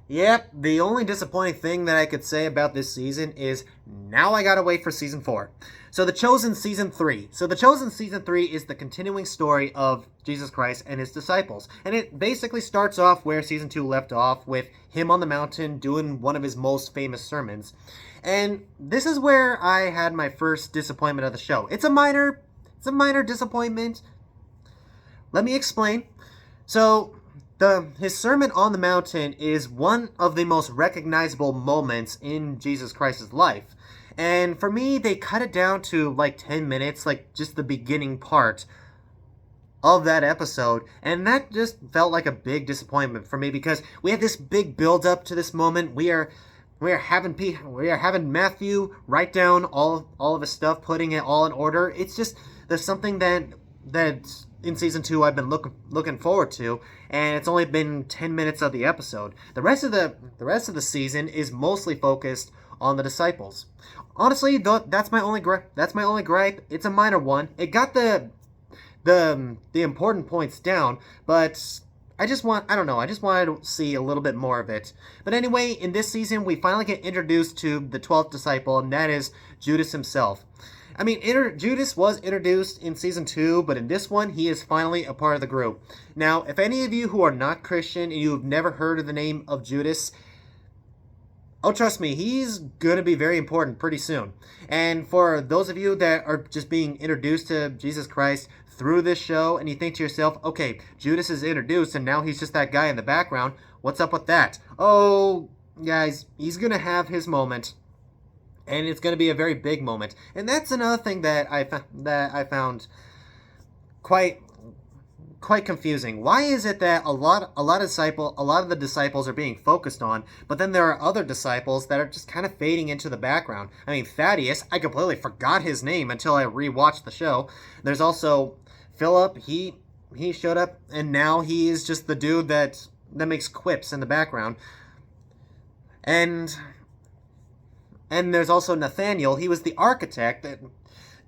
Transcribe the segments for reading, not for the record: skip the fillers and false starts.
Yep, the only disappointing thing that I could say about this season is now I gotta wait for season 4. So, The Chosen season 3. So, The Chosen season 3 is the continuing story of Jesus Christ and his disciples. And it basically starts off where season 2 left off, with him on the mountain doing one of his most famous sermons. And this is where I had my first disappointment of the show. It's a minor disappointment. Let me explain. So, his Sermon on the Mountain is one of the most recognizable moments in Jesus Christ's life. And for me, they cut it down to like 10 minutes, like just the beginning part of that episode. And that just felt like a big disappointment for me, because we had this big build up to this moment. We are having Matthew write down all of his stuff, putting it all in order. It's just there's something that in season 2 I've been looking forward to, and it's only been 10 minutes of the episode. The rest of the season is mostly focused on the disciples. Honestly, that's my only gripe. It's a minor one. It got the important points down, but I don't know, I just wanted to see a little bit more of it. But anyway, in this season, we finally get introduced to the 12th disciple, and that is Judas himself. I mean, Judas was introduced in season 2, but in this one, he is finally a part of the group. Now, if any of you who are not Christian and you have never heard of the name of Judas, oh, trust me, he's going to be very important pretty soon. And for those of you that are just being introduced to Jesus Christ through this show, and you think to yourself, okay, Judas is introduced and now he's just that guy in the background, what's up with that? Oh, guys, he's going to have his moment. And it's going to be a very big moment. And that's another thing that I found quite confusing. Why is it that a lot of the disciples are being focused on, but then there are other disciples that are just kind of fading into the background? I mean, Thaddeus, I completely forgot his name until I rewatched the show. There's also Philip. He showed up, and now he is just the dude that makes quips in the background. And there's also Nathaniel. He was the architect.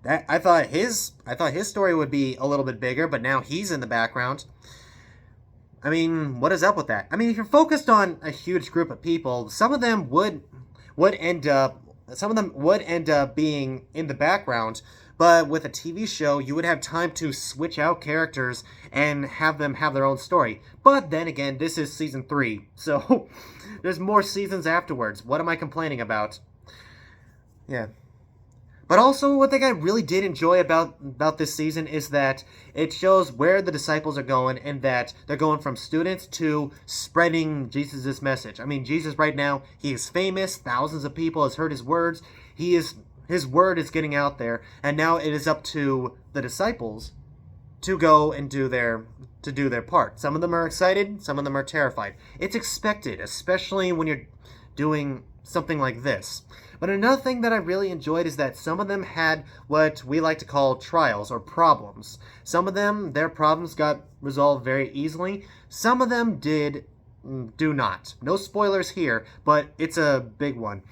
That I thought his story would be a little bit bigger, but now he's in the background. I mean, what is up with that? I mean, if you're focused on a huge group of people, some of them would end up being in the background. But with a TV show, you would have time to switch out characters and have them have their own story. But then again, this is season 3, so there's more seasons afterwards. What am I complaining about? Yeah. But also, one thing I really did enjoy about this season is that it shows where the disciples are going, and that they're going from students to spreading Jesus' message. I mean, Jesus right now, he is famous. Thousands of people has heard his words. His word is getting out there, and now it is up to the disciples to go and do their part. Some of them are excited, some of them are terrified. It's expected, especially when you're doing something like this. But another thing that I really enjoyed is that some of them had what we like to call trials or problems. Some of them, their problems got resolved very easily. Some of them do not. No spoilers here, but it's a big one.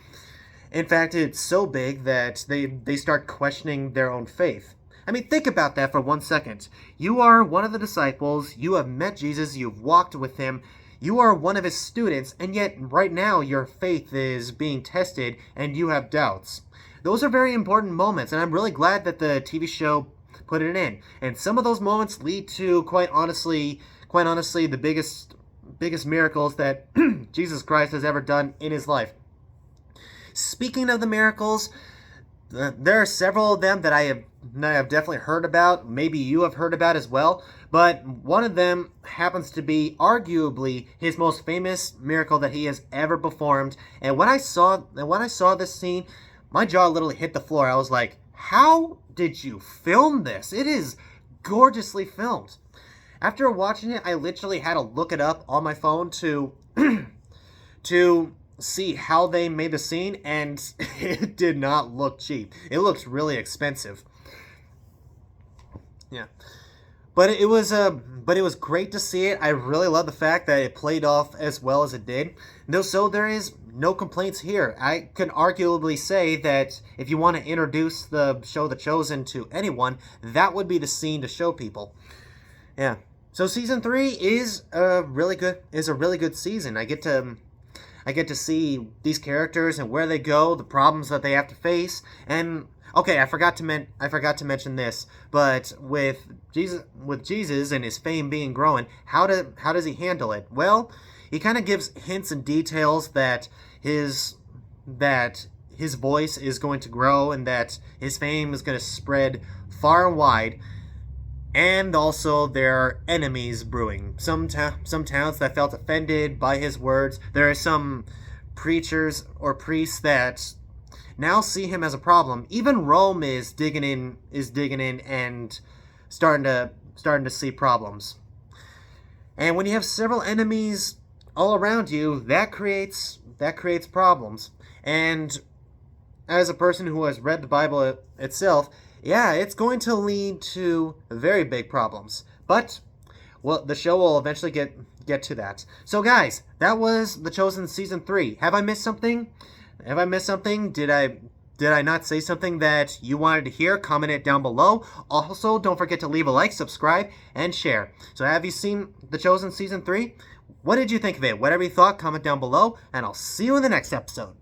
In fact, it's so big that they start questioning their own faith. I mean, think about that for 1 second. You are one of the disciples, you have met Jesus, you've walked with him, you are one of his students, and yet right now your faith is being tested and you have doubts. Those are very important moments, and I'm really glad that the TV show put it in. And some of those moments lead to, quite honestly, the biggest miracles that Jesus Christ has ever done in his life. Speaking of the miracles, there are several of them that I have definitely heard about. Maybe you have heard about as well. But one of them happens to be arguably his most famous miracle that he has ever performed. And when I saw this scene, my jaw literally hit the floor. I was like, "How did you film this? It is gorgeously filmed." After watching it, I literally had to look it up on my phone to to see how they made the scene, and it did not look cheap. It looked really expensive. Yeah. But it was great to see it. I really love the fact that it played off as well as it did. So there is no complaints here. I can arguably say that if you want to introduce the show The Chosen to anyone, that would be the scene to show people. Yeah. So season 3 is a really good season. I get to see these characters and where they go, the problems that they have to face, and okay, I forgot to mention this, but with Jesus and his fame being growing, how does he handle it? Well, he kind of gives hints and details that his voice is going to grow and that his fame is going to spread far and wide. And also, there are enemies brewing. Some towns that felt offended by his words. There are some preachers or priests that now see him as a problem. Even Rome is digging in and starting to see problems. And when you have several enemies all around you, that creates problems. And as a person who has read the Bible itself, yeah, it's going to lead to very big problems. But, well, the show will eventually get to that. So, guys, that was The Chosen Season 3. Have I missed something? Did I not say something that you wanted to hear? Comment it down below. Also, don't forget to leave a like, subscribe, and share. So, have you seen The Chosen Season 3? What did you think of it? Whatever you thought, comment down below, and I'll see you in the next episode.